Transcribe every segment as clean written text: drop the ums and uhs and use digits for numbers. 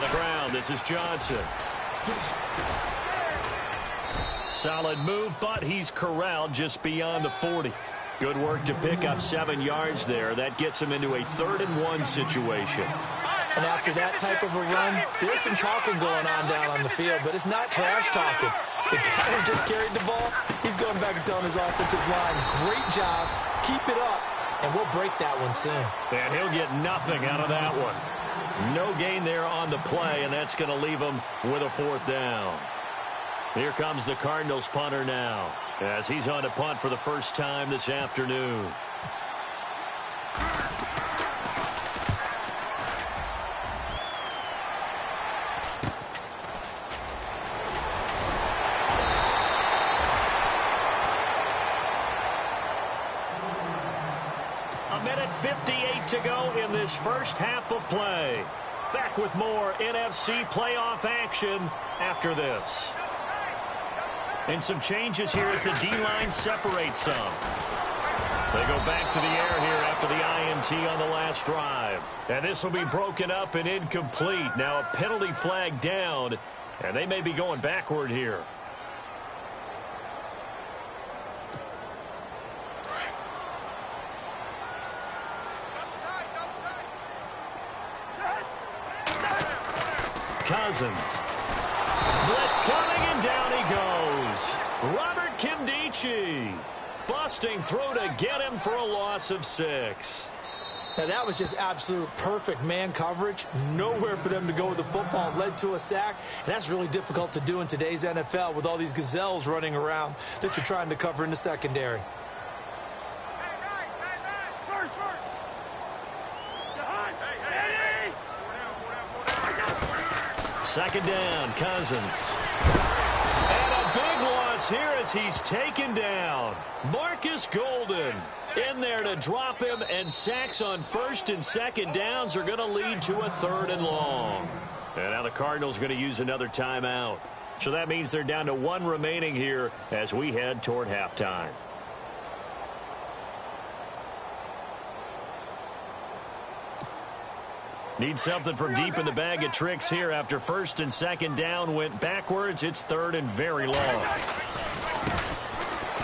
the ground. This is Johnson. Solid move, but he's corralled just beyond the 40. Good work to pick up 7 yards there. That gets him into a 3rd-and-1 situation. And after that type of a run, there's some talking going on down on the field, but it's not trash talking. The guy who just carried the ball, he's going back and telling his offensive line, great job, keep it up, and we'll break that one soon. And he'll get nothing out of that one. No gain there on the play, and that's going to leave him with a 4th down. Here comes the Cardinals punter now, as he's on to punt for the first time this afternoon. A minute 58 to go in this first half of play. Back with more NFC playoff action after this. And some changes here as the D-line separates some. They go back to the air here after the INT on the last drive. And this will be broken up and incomplete. Now a penalty flag down, and they may be going backward here. Cousins. Blitz coming, and down he goes. Robert Kimdichie busting through to get him for a loss of 6. Now, that was just absolute perfect man coverage. Nowhere for them to go with the football. Led to a sack. And that's really difficult to do in today's NFL with all these gazelles running around that you're trying to cover in the secondary. Second down, Cousins. And a big loss here as he's taken down. Marcus Golden in there to drop him, and sacks on 1st and 2nd downs are going to lead to a 3rd and long. And now the Cardinals are going to use another timeout. So that means they're down to 1 remaining here as we head toward halftime. Need something from deep in the bag of tricks here after 1st and 2nd down went backwards. It's 3rd and very long.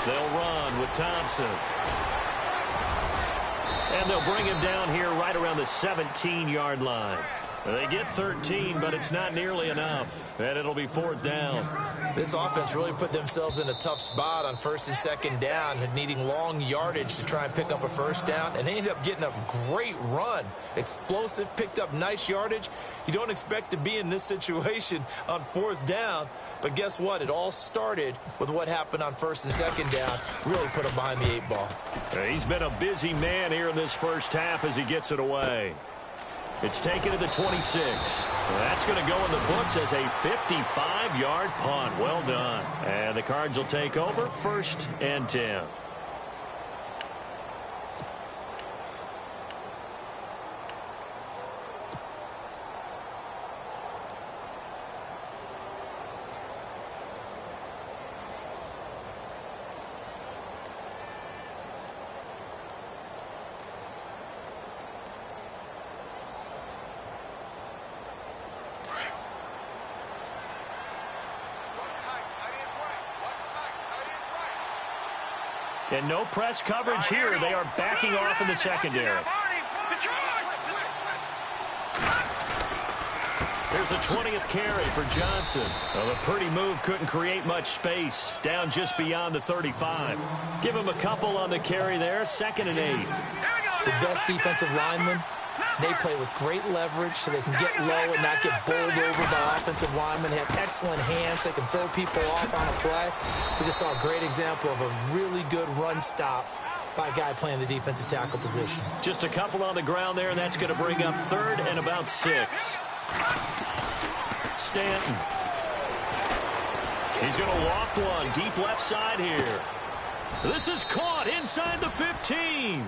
They'll run with Thompson. And they'll bring him down here right around the 17-yard line. They get 13, but it's not nearly enough. And it'll be 4th down. This offense really put themselves in a tough spot on 1st and 2nd down, needing long yardage to try and pick up a 1st down. And they ended up getting a great run. Explosive, picked up nice yardage. You don't expect to be in this situation on 4th down. But guess what? It all started with what happened on 1st and 2nd down. Really put him behind the 8 ball. He's been a busy man here in this first half as he gets it away. It's taken to the 26. That's going to go in the books as a 55-yard punt. Well done. And the Cards will take over 1st and 10. And no press coverage here. They are backing off in the secondary. There's a 20th carry for Johnson. Well, a pretty move couldn't create much space. Down just beyond the 35. Give him a couple on the carry there. 2nd and 8. The best defensive linemen, they play with great leverage so they can get low and not get bowled over by offensive linemen. They have excellent hands. They can throw people off on a play. We just saw a great example of a really good run stop by a guy playing the defensive tackle position. Just a couple on the ground there, and that's going to bring up 3rd and about 6. Stanton. He's going to loft one deep left side here. This is caught inside the 15.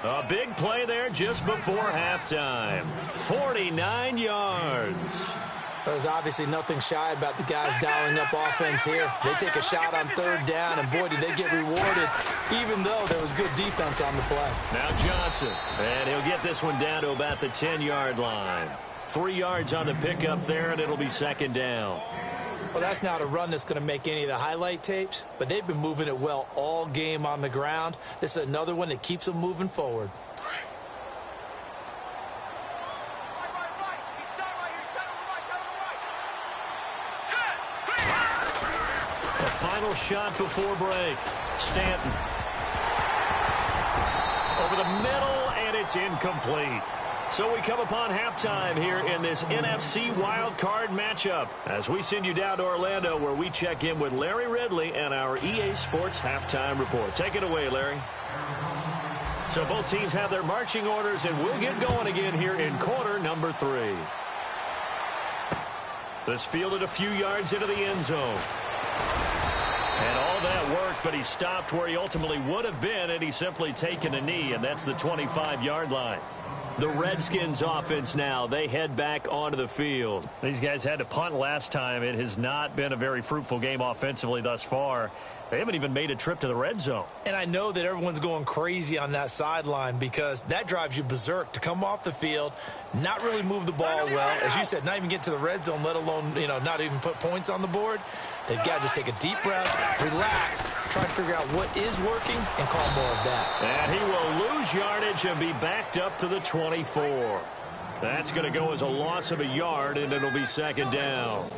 A big play there just before halftime. 49 yards. There's obviously nothing shy about the guys dialing up offense here. They take a shot on 3rd down, and boy, did they get rewarded, even though there was good defense on the play. Now Johnson, and he'll get this one down to about the 10-yard line. 3 yards on the pickup there, and it'll be second down. Well, that's not a run that's going to make any of the highlight tapes, but they've been moving it well all game on the ground. This is another one that keeps them moving forward. A final shot before break. Stanton. Over the middle, and it's incomplete. So we come upon halftime here in this NFC wildcard matchup as we send you down to Orlando where we check in with Larry Ridley and our EA Sports halftime report. Take it away, Larry. So both teams have their marching orders, and we'll get going again here in quarter number 3. This fielded a few yards into the end zone. And all that worked, but he stopped where he ultimately would have been, and he's simply taken a knee, and that's the 25-yard line. The Redskins offense now, they head back onto the field. These guys had to punt last time. It has not been a very fruitful game offensively thus far. They haven't even made a trip to the red zone. And I know that everyone's going crazy on that sideline because that drives you berserk to come off the field, not really move the ball well. As you said, not even get to the red zone, let alone, not even put points on the board. They've got to just take a deep breath, relax, try to figure out what is working, and call more of that. And he will lose yardage and be backed up to the 24. That's going to go as a loss of a yard, and it'll be second down.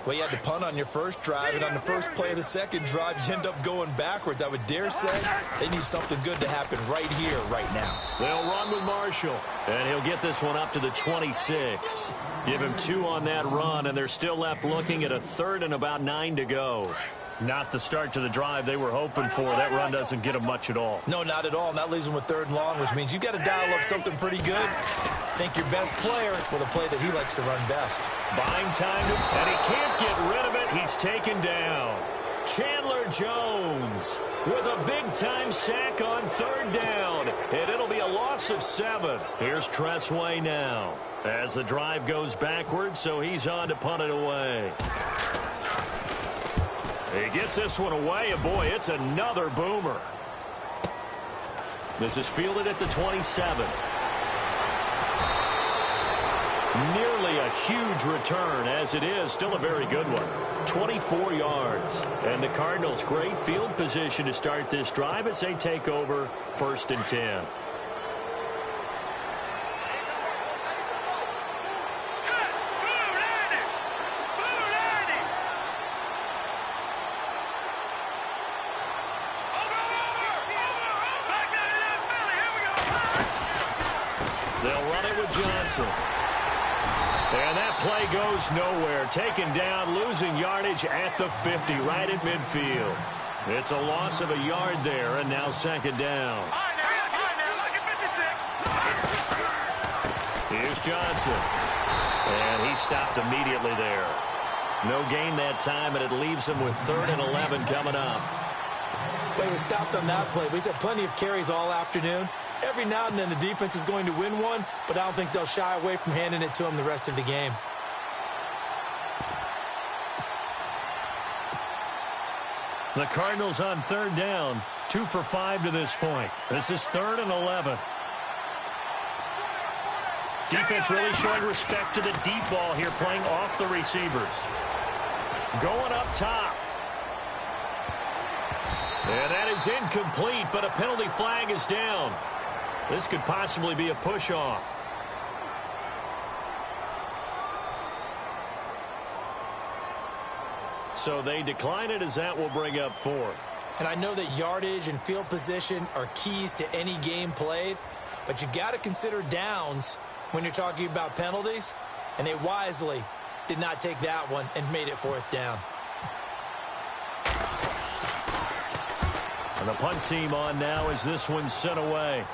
Well, you had to punt on your first drive, and on the first play of the second drive, you end up going backwards. I would dare say they need something good to happen right here, right now. They'll run with Marshall, and he'll get this one up to the 26. Give him 2 on that run, and they're still left looking at a third and about 9 to go. Not the start to the drive they were hoping for. That run doesn't get them much at all. No, not at all. And that leaves them with 3rd and long, which means you've got to dial up something pretty good. Think your best player with a play that he likes to run best. Buying time, and he can't get rid of it. He's taken down. Chandler Jones with a big-time sack on 3rd down, and it'll be a loss of 7. Here's Tressway now as the drive goes backwards, so he's on to punt it away. He gets this one away, and boy, it's another boomer. This is fielded at the 27. Nearly a huge return, as it is still a very good one. 24 yards. And the Cardinals, great field position to start this drive as they take over 1st and 10. They'll run it with Johnson. And that play goes nowhere. Taken down, losing yardage at the 50, right at midfield. It's a loss of a yard there, and now second down. Here's Johnson. And he stopped immediately there. No gain that time, and it leaves him with 3rd and 11 coming up. Well, he was stopped on that play. He's had plenty of carries all afternoon. Every now and then the defense is going to win one, but I don't think they'll shy away from handing it to him the rest of the game. The Cardinals on 3rd down, 2 for 5 to this point. This is 3rd and 11. Defense really showing respect to the deep ball here, playing off the receivers. Going up top. And that is incomplete, but a penalty flag is down. This could possibly be a push-off. So they decline it as that will bring up 4th. And I know that yardage and field position are keys to any game played, but you've got to consider downs when you're talking about penalties, and they wisely did not take that one and made it 4th down. And the punt team on now as this one's sent away.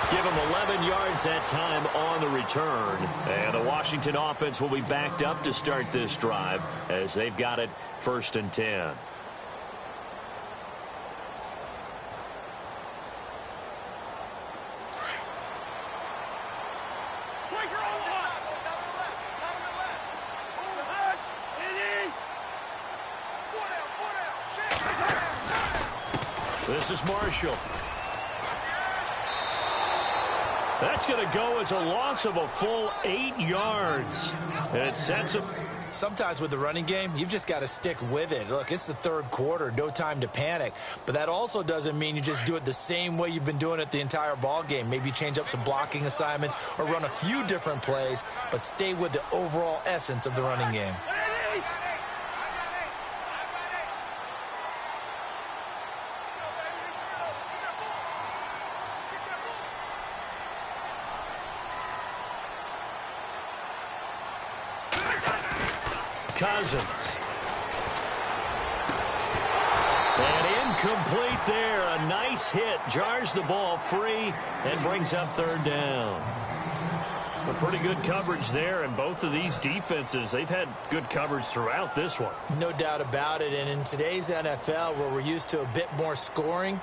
Give them 11 yards that time on the return. And the Washington offense will be backed up to start this drive as they've got it 1st and 10. This is Marshall. That's going to go as a loss of a full 8 yards. And it sets him. Sometimes with the running game, you've just got to stick with it. Look, it's the third quarter, no time to panic. But that also doesn't mean you just do it the same way you've been doing it the entire ball game. Maybe change up some blocking assignments or run a few different plays, but stay with the overall essence of the running game. Cousins. And incomplete there. A nice hit. Jars the ball free and brings up third down. A pretty good coverage there, and both of these defenses, they've had good coverage throughout this one. No doubt about it. And in today's NFL, where we're used to a bit more scoring,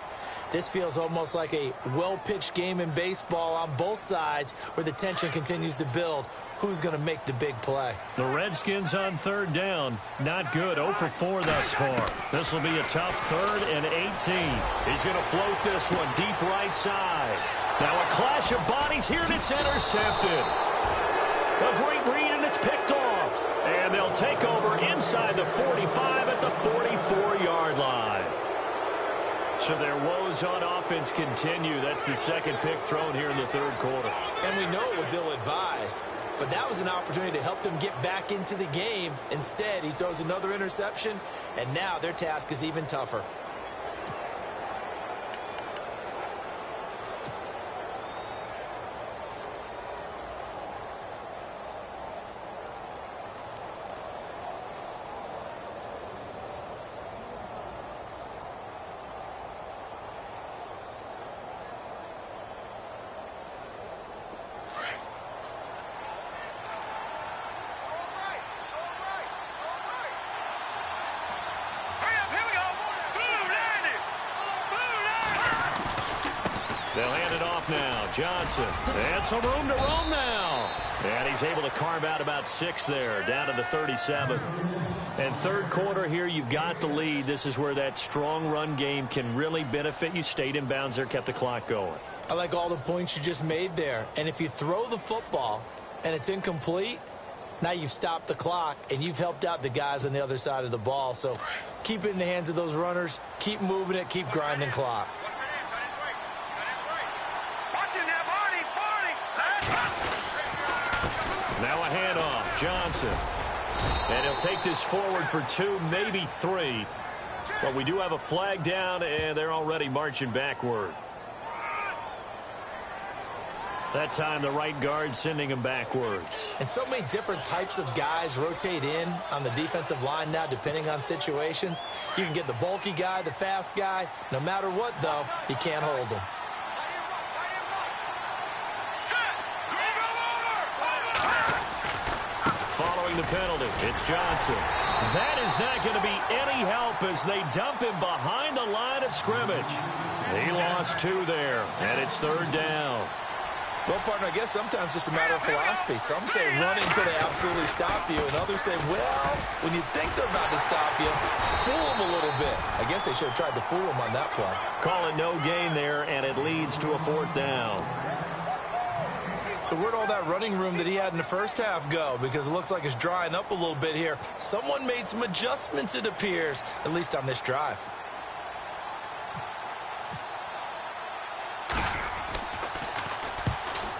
this feels almost like a well-pitched game in baseball on both sides where the tension continues to build. Who's going to make the big play? The Redskins on third down. Not good. 0 for 4 thus far. This will be a tough 3rd and 18. He's going to float this one deep right side. Now a clash of bodies here, and it's intercepted. A great read, and it's picked off. And they'll take over inside the 45 at the 44-yard line. So their woes on offense continue. That's the second pick thrown here in the third quarter. And we know it was ill-advised, but that was an opportunity to help them get back into the game. Instead, he throws another interception, and now their task is even tougher. They'll hand it off now. Johnson. And some room to roam now. And he's able to carve out about 6 there, down to the 37. And third quarter here, you've got the lead. This is where that strong run game can really benefit you. Stayed in bounds there, kept the clock going. I like all the points you just made there. And if you throw the football and it's incomplete, now you've stopped the clock and you've helped out the guys on the other side of the ball. So keep it in the hands of those runners. Keep moving it. Keep grinding clock. Now a handoff. Johnson. And he'll take this forward for 2, maybe 3. But we do have a flag down, and they're already marching backward. That time, the right guard sending him backwards. And so many different types of guys rotate in on the defensive line now, depending on situations. You can get the bulky guy, the fast guy. No matter what, though, you can't hold him. Following the penalty, it's Johnson. That is not going to be any help as they dump him behind the line of scrimmage. He lost 2 there, and it's third down. Well, partner, I guess sometimes it's just a matter of philosophy. Some say run until they absolutely stop you, and others say, well, when you think they're about to stop you, fool them a little bit. I guess they should have tried to fool them on that play. Call it no gain there, and it leads to a 4th down. So where'd all that running room that he had in the first half go? Because it looks like it's drying up a little bit here. Someone made some adjustments, it appears, at least on this drive.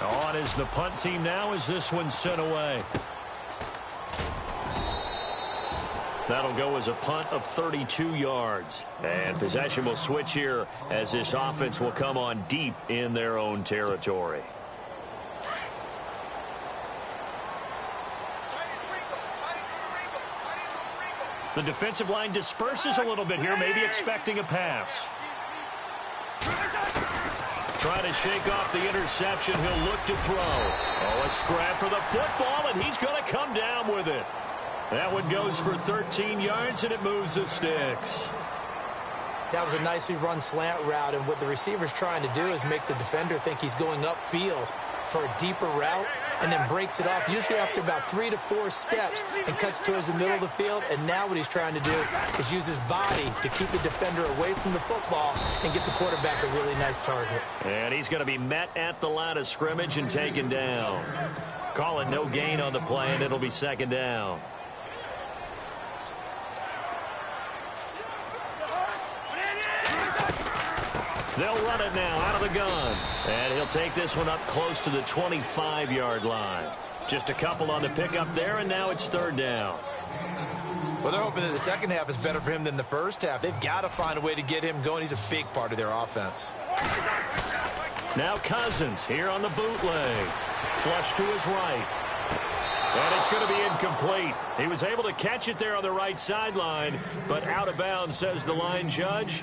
On is the punt team now as this one's sent away. That'll go as a punt of 32 yards. And possession will switch here as this offense will come on deep in their own territory. The defensive line disperses a little bit here, maybe expecting a pass. Trying to shake off the interception. He'll look to throw. Oh, a scrap for the football, and he's going to come down with it. That one goes for 13 yards, and it moves the sticks. That was a nicely run slant route, and what the receiver's trying to do is make the defender think he's going upfield for a deeper route. and then breaks it off, usually after about 3 to 4 steps, and cuts towards the middle of the field. And now what he's trying to do is use his body to keep the defender away from the football and get the quarterback a really nice target. And he's going to be met at the line of scrimmage and taken down. Call it no gain on the play, and it'll be second down. They'll run it now out of the gun. And he'll take this one up close to the 25-yard line. Just a couple on the pickup there, and now it's third down. Well, they're hoping that the second half is better for him than the first half. They've got to find a way to get him going. He's a big part of their offense. Now Cousins here on the bootleg. Flush to his right. And it's going to be incomplete. He was able to catch it there on the right sideline, but out of bounds, says the line judge.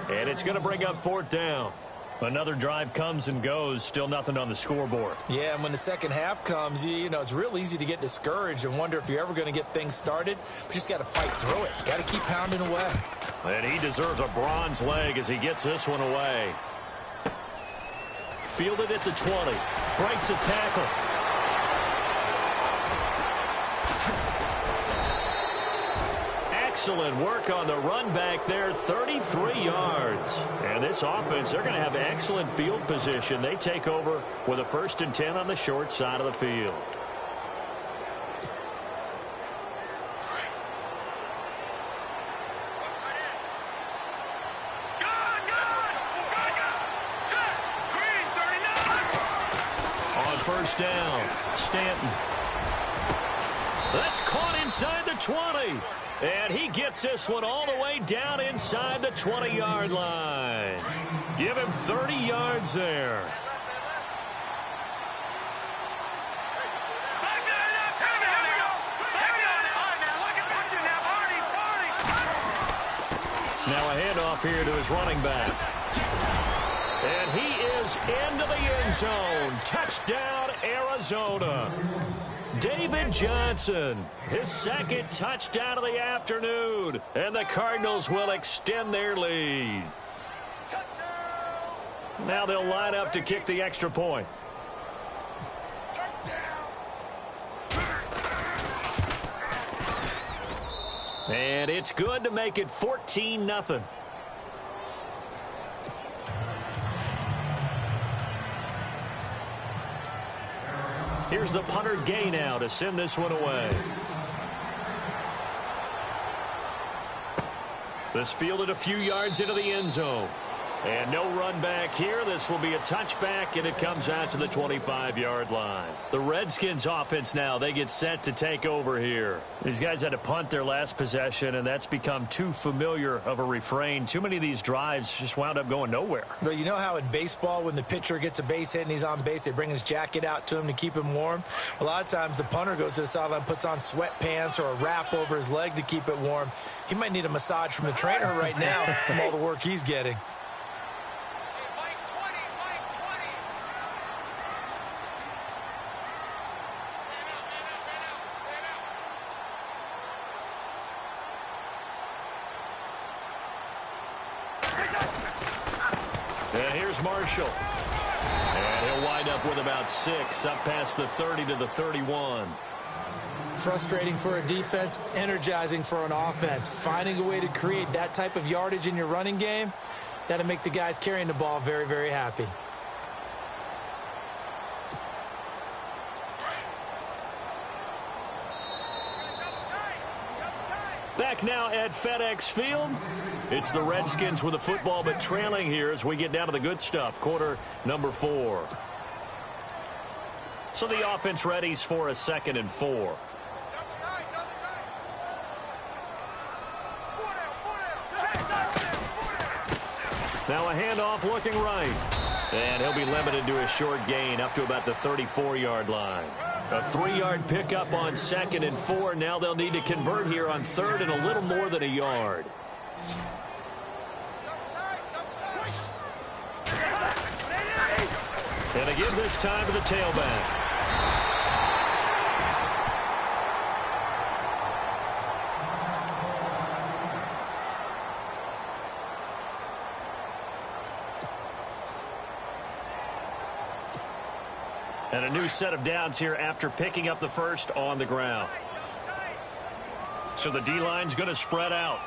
And it's going to bring up fourth down. Another drive comes and goes. Still nothing on the scoreboard. Yeah, and when the second half comes, you know, it's real easy to get discouraged and wonder if you're ever going to get things started. But you just got to fight through it. Got to keep pounding away. And he deserves a bronze leg as he gets this one away. Fielded at the 20. Breaks a tackle. Excellent work on the run back there, 33 yards. And this offense, they're going to have excellent field position. They take over with a 1st and 10 on the short side of the field. On first down, Stanton. That's caught inside the 20. And he gets this one all the way down inside the 20-yard line. Give him 30 yards there. Now a handoff here to his running back. And he is into the end zone. Touchdown, Arizona. David Johnson, his second touchdown of the afternoon, and the Cardinals will extend their lead. Now they'll line up to kick the extra point. And it's good to make it 14-0. Here's the punter Gay now to send this one away. This fielded a few yards into the end zone. And no run back here. This will be a touchback, and it comes out to the 25-yard line. The Redskins offense now, they get set to take over here. These guys had to punt their last possession, and that's become too familiar of a refrain. Too many of these drives just wound up going nowhere. Well, you know how in baseball, when the pitcher gets a base hit and he's on base, they bring his jacket out to him to keep him warm? A lot of times the punter goes to the sideline, puts on sweatpants or a wrap over his leg to keep it warm. He might need a massage from the trainer right now from all the work he's getting. And here's Marshall. And he'll wind up with about 6, up past the 30 to the 31. Frustrating for a defense, energizing for an offense. Finding a way to create that type of yardage in your running game, that'll make the guys carrying the ball very, very happy. Back now at FedEx Field. It's the Redskins with the football, but trailing here as we get down to the good stuff. Quarter number 4. So the offense readies for a 2nd and 4. Now a handoff looking right. And he'll be limited to a short gain up to about the 34-yard line. A 3-yard pickup on 2nd and 4. Now they'll need to convert here on 3rd and a little more than a yard. And again this time to the tailback. And a new set of downs here after picking up the first on the ground. So the D-line's going to spread out.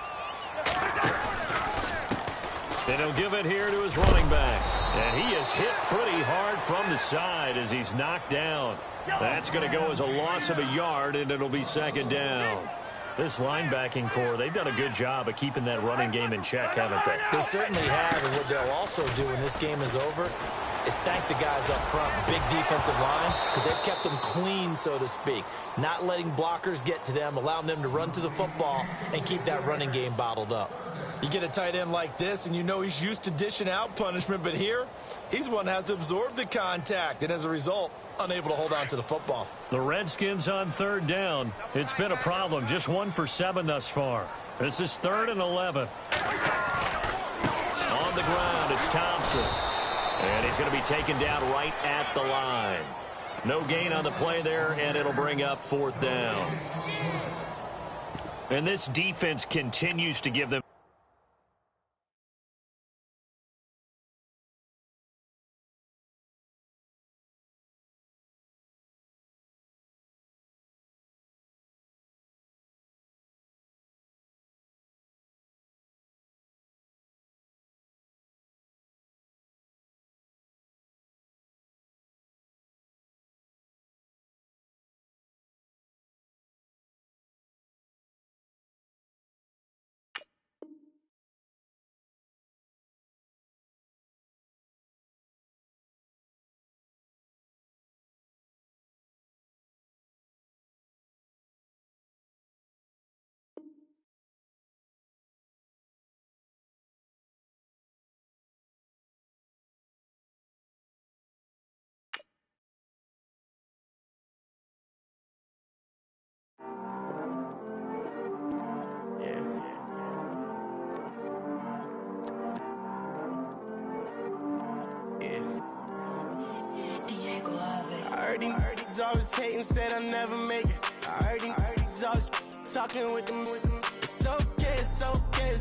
And he'll give it here to his running back. And he is hit pretty hard from the side as he's knocked down. That's going to go as a loss of a yard, and it'll be second down. This linebacking core, they've done a good job of keeping that running game in check, haven't they? They certainly have, and what they'll also do when this game is over is thank the guys up front, the big defensive line, because they've kept them clean, so to speak. Not letting blockers get to them, allowing them to run to the football and keep that running game bottled up. You get a tight end like this, and you know he's used to dishing out punishment, but here, he's one that has to absorb the contact, and as a result, unable to hold on to the football. The Redskins on third down. It's been a problem. Just 1 for 7 thus far. This is 3rd and 11. On the ground, it's Thompson. And he's going to be taken down right at the line. No gain on the play there, and it'll bring up 4th down. And this defense continues to give them He's always hating, said I'll never make it. I heard he's always talking with them. It's okay, it's okay,